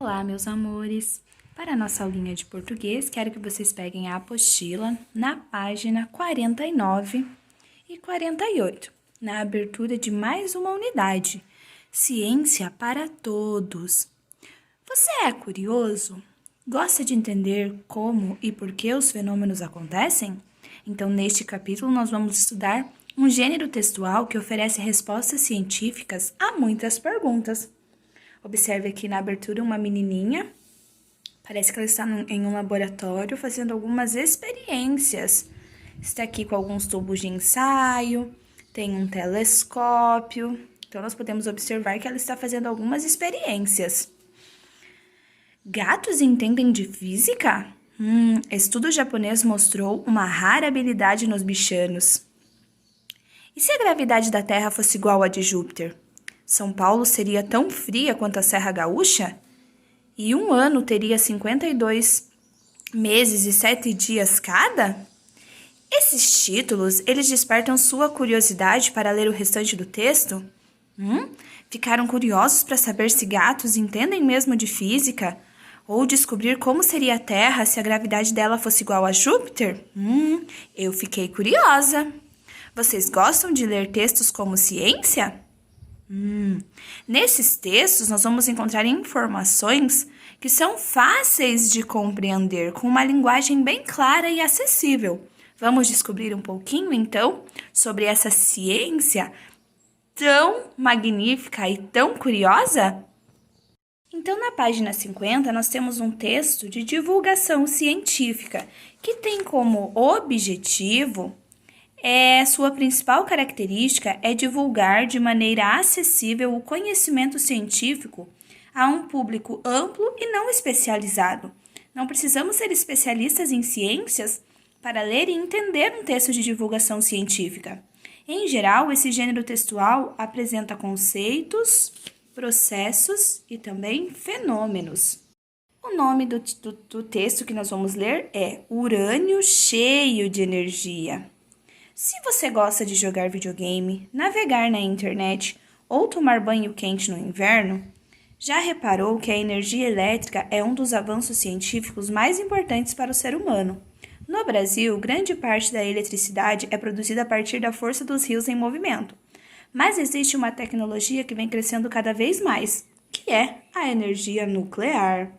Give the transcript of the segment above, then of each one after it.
Olá, meus amores! Para a nossa aulinha de português, quero que vocês peguem a apostila na página 49 e 48, na abertura de mais uma unidade, Ciência para Todos. Você é curioso? Gosta de entender como e por que os fenômenos acontecem? Então, neste capítulo, nós vamos estudar um gênero textual que oferece respostas científicas a muitas perguntas. Observe aqui na abertura uma menininha. Parece que ela está em um laboratório fazendo algumas experiências. Está aqui com alguns tubos de ensaio, tem um telescópio. Então, nós podemos observar que ela está fazendo algumas experiências. Gatos entendem de física? Estudo japonês mostrou uma rara habilidade nos bichanos. E se a gravidade da Terra fosse igual à de Júpiter? São Paulo seria tão fria quanto a Serra Gaúcha? E um ano teria 52 meses e 7 dias cada? Esses títulos, eles despertam sua curiosidade para ler o restante do texto? Ficaram curiosos para saber se gatos entendem mesmo de física? Ou descobrir como seria a Terra se a gravidade dela fosse igual a Júpiter? Eu fiquei curiosa. Vocês gostam de ler textos como ciência? Nesses textos, nós vamos encontrar informações que são fáceis de compreender, com uma linguagem bem clara e acessível. Vamos descobrir um pouquinho, então, sobre essa ciência tão magnífica e tão curiosa? Então, na página 50, nós temos um texto de divulgação científica, que tem como objetivo sua principal característica é divulgar de maneira acessível o conhecimento científico a um público amplo e não especializado. Não precisamos ser especialistas em ciências para ler e entender um texto de divulgação científica. Em geral, esse gênero textual apresenta conceitos, processos e também fenômenos. O nome do texto que nós vamos ler é Urânio cheio de energia. Se você gosta de jogar videogame, navegar na internet ou tomar banho quente no inverno, já reparou que a energia elétrica é um dos avanços científicos mais importantes para o ser humano. No Brasil, grande parte da eletricidade é produzida a partir da força dos rios em movimento. Mas existe uma tecnologia que vem crescendo cada vez mais, que é a energia nuclear.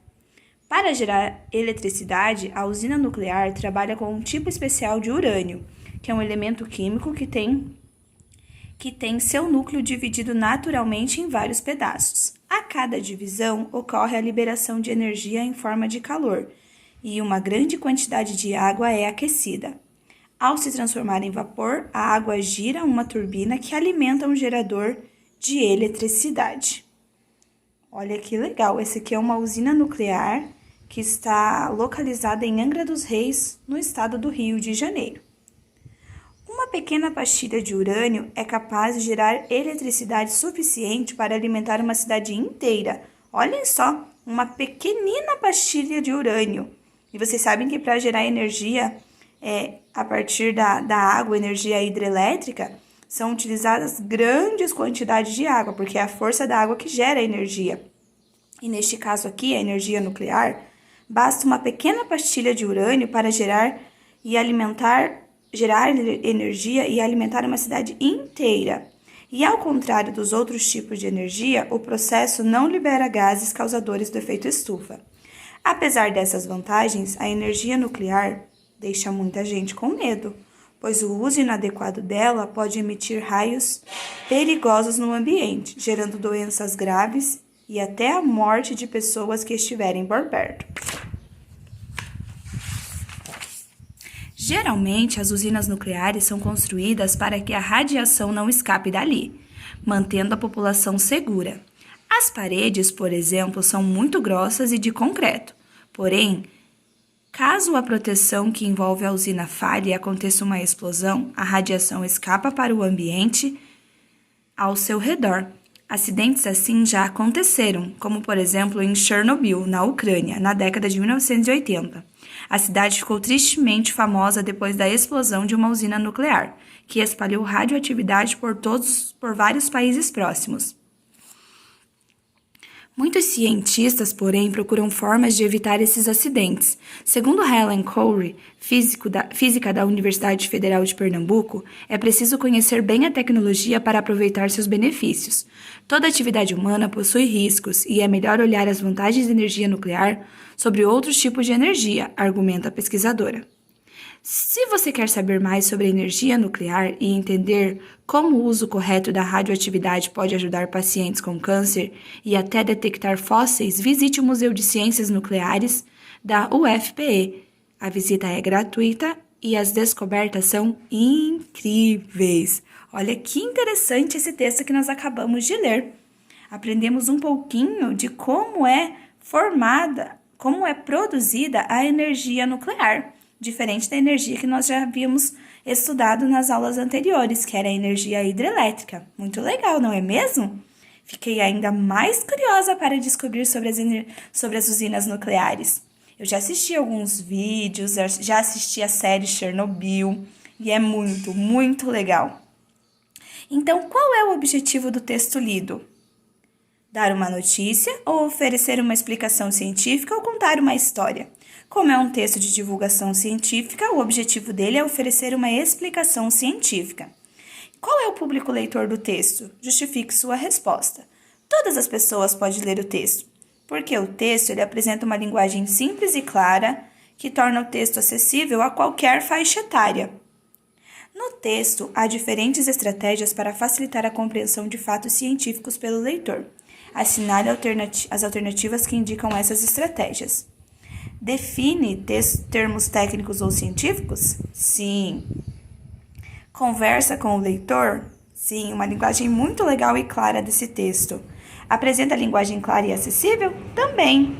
Para gerar eletricidade, a usina nuclear trabalha com um tipo especial de urânio, que é um elemento químico que tem seu núcleo dividido naturalmente em vários pedaços. A cada divisão ocorre a liberação de energia em forma de calor, e uma grande quantidade de água é aquecida. Ao se transformar em vapor, a água gira uma turbina que alimenta um gerador de eletricidade. Olha que legal, essa aqui é uma usina nuclear que está localizada em Angra dos Reis, no estado do Rio de Janeiro. Uma pequena pastilha de urânio é capaz de gerar eletricidade suficiente para alimentar uma cidade inteira. Olhem só, uma pequenina pastilha de urânio. E vocês sabem que para gerar energia a partir da água, energia hidrelétrica, são utilizadas grandes quantidades de água, porque é a força da água que gera a energia. E neste caso aqui, a energia nuclear, basta uma pequena pastilha de urânio para gerar energia e alimentar uma cidade inteira. E ao contrário dos outros tipos de energia, o processo não libera gases causadores do efeito estufa. Apesar dessas vantagens, a energia nuclear deixa muita gente com medo, pois o uso inadequado dela pode emitir raios perigosos no ambiente, gerando doenças graves e até a morte de pessoas que estiverem por perto. Geralmente, as usinas nucleares são construídas para que a radiação não escape dali, mantendo a população segura. As paredes, por exemplo, são muito grossas e de concreto. Porém, caso a proteção que envolve a usina falhe e aconteça uma explosão, a radiação escapa para o ambiente ao seu redor. Acidentes assim já aconteceram, como por exemplo em Chernobyl, na Ucrânia, na década de 1980. A cidade ficou tristemente famosa depois da explosão de uma usina nuclear, que espalhou radioatividade por vários países próximos. Muitos cientistas, porém, procuram formas de evitar esses acidentes. Segundo Helen Cowrie, física da Universidade Federal de Pernambuco, é preciso conhecer bem a tecnologia para aproveitar seus benefícios. Toda atividade humana possui riscos e é melhor olhar as vantagens da energia nuclear sobre outros tipos de energia, argumenta a pesquisadora. Se você quer saber mais sobre a energia nuclear e entender como o uso correto da radioatividade pode ajudar pacientes com câncer e até detectar fósseis, visite o Museu de Ciências Nucleares da UFPE. A visita é gratuita e as descobertas são incríveis. Olha que interessante esse texto que nós acabamos de ler. Aprendemos um pouquinho de como é produzida a energia nuclear, diferente da energia que nós já havíamos estudado nas aulas anteriores, que era a energia hidrelétrica. Muito legal, não é mesmo? Fiquei ainda mais curiosa para descobrir sobre as usinas nucleares. Eu já assisti alguns vídeos, já assisti a série Chernobyl, e é muito, muito legal. Então, qual é o objetivo do texto lido? Dar uma notícia ou oferecer uma explicação científica ou contar uma história? Como é um texto de divulgação científica, o objetivo dele é oferecer uma explicação científica. Qual é o público leitor do texto? Justifique sua resposta. Todas as pessoas podem ler o texto, porque o texto ele apresenta uma linguagem simples e clara que torna o texto acessível a qualquer faixa etária. No texto, há diferentes estratégias para facilitar a compreensão de fatos científicos pelo leitor. Assinale as alternativas que indicam essas estratégias. Define termos técnicos ou científicos? Sim. Conversa com o leitor? Sim, uma linguagem muito legal e clara desse texto. Apresenta linguagem clara e acessível? Também.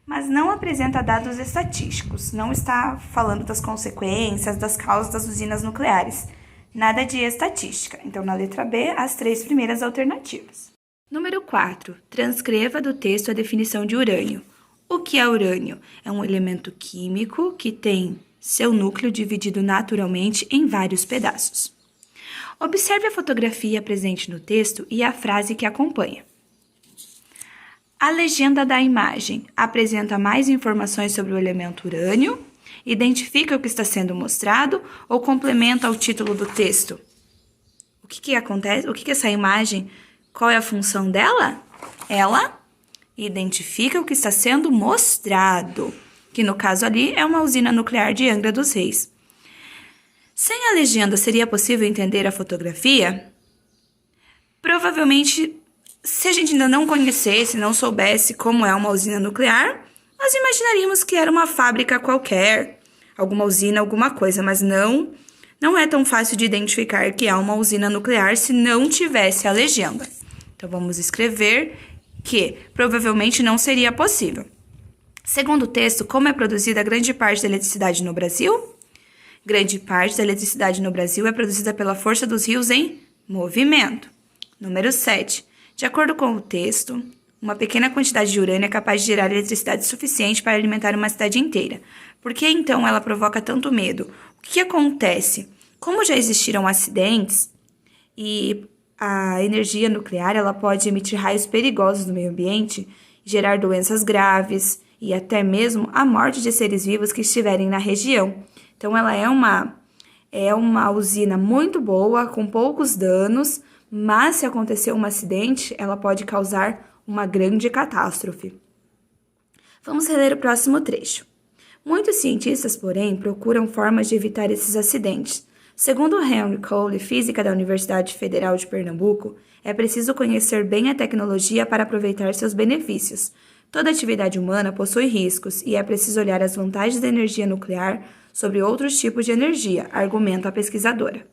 Mas não apresenta dados estatísticos, não está falando das consequências, das causas das usinas nucleares. Nada de estatística. Então, na letra B, as 3 primeiras alternativas. Número 4. Transcreva do texto a definição de urânio. O que é urânio? É um elemento químico que tem seu núcleo dividido naturalmente em vários pedaços. Observe a fotografia presente no texto e a frase que acompanha. A legenda da imagem apresenta mais informações sobre o elemento urânio, identifica o que está sendo mostrado ou complementa o título do texto. O que acontece? O que essa imagem, qual é a função dela? Ela identifica o que está sendo mostrado, que no caso ali é uma usina nuclear de Angra dos Reis. Sem a legenda, seria possível entender a fotografia? Provavelmente, se a gente ainda não conhecesse, não soubesse como é uma usina nuclear, nós imaginaríamos que era uma fábrica qualquer, alguma usina, alguma coisa, mas não é tão fácil de identificar que é uma usina nuclear se não tivesse a legenda. Então, vamos escrever que provavelmente não seria possível. Segundo o texto, como é produzida grande parte da eletricidade no Brasil? Grande parte da eletricidade no Brasil é produzida pela força dos rios em movimento. Número 7. De acordo com o texto, uma pequena quantidade de urânio é capaz de gerar eletricidade suficiente para alimentar uma cidade inteira. Por que então ela provoca tanto medo? O que acontece? Como já existiram acidentes e a energia nuclear ela pode emitir raios perigosos no meio ambiente, gerar doenças graves e até mesmo a morte de seres vivos que estiverem na região. Então, ela é uma usina muito boa, com poucos danos, mas se acontecer um acidente, ela pode causar uma grande catástrofe. Vamos reler o próximo trecho. Muitos cientistas, porém, procuram formas de evitar esses acidentes. Segundo Henry Cowley, física da Universidade Federal de Pernambuco, é preciso conhecer bem a tecnologia para aproveitar seus benefícios. Toda atividade humana possui riscos e é preciso olhar as vantagens da energia nuclear sobre outros tipos de energia, argumenta a pesquisadora.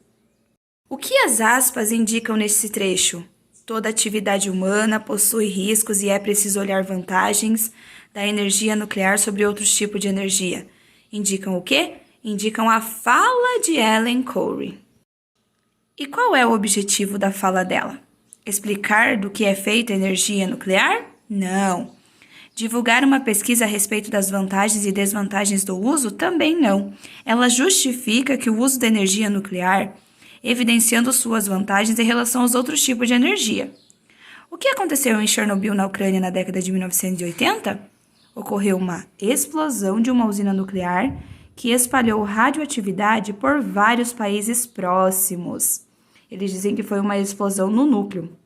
O que as aspas indicam nesse trecho? Toda atividade humana possui riscos e é preciso olhar vantagens da energia nuclear sobre outros tipos de energia. Indicam o quê? Indicam a fala de Helen Cowrie. E qual é o objetivo da fala dela? Explicar do que é feita a energia nuclear? Não. Divulgar uma pesquisa a respeito das vantagens e desvantagens do uso? Também não. Ela justifica que o uso da energia nuclear, evidenciando suas vantagens em relação aos outros tipos de energia. O que aconteceu em Chernobyl, na Ucrânia, na década de 1980? Ocorreu uma explosão de uma usina nuclear que espalhou radioatividade por vários países próximos. Eles dizem que foi uma explosão no núcleo.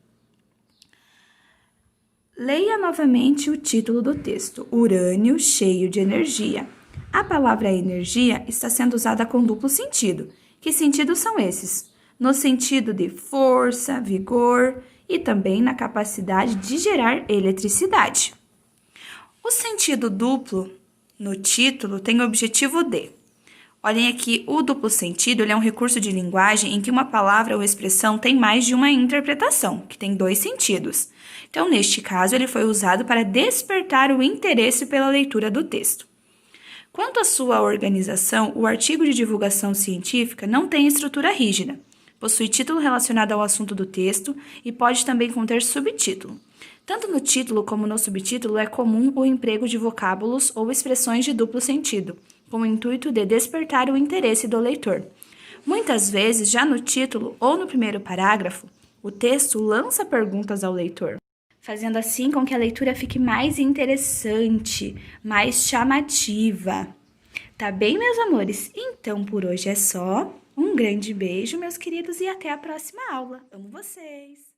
Leia novamente o título do texto: Urânio cheio de energia. A palavra energia está sendo usada com duplo sentido. Que sentidos são esses? No sentido de força, vigor e também na capacidade de gerar eletricidade. O sentido duplo no título tem o objetivo de... Olhem aqui, o duplo sentido ele é um recurso de linguagem em que uma palavra ou expressão tem mais de uma interpretação, que tem dois sentidos. Então, neste caso, ele foi usado para despertar o interesse pela leitura do texto. Quanto à sua organização, o artigo de divulgação científica não tem estrutura rígida. Possui título relacionado ao assunto do texto e pode também conter subtítulo. Tanto no título como no subtítulo é comum o emprego de vocábulos ou expressões de duplo sentido, com o intuito de despertar o interesse do leitor. Muitas vezes, já no título ou no primeiro parágrafo, o texto lança perguntas ao leitor, fazendo assim com que a leitura fique mais interessante, mais chamativa. Tá bem, meus amores? Então, por hoje é só. Um grande beijo, meus queridos, e até a próxima aula. Amo vocês!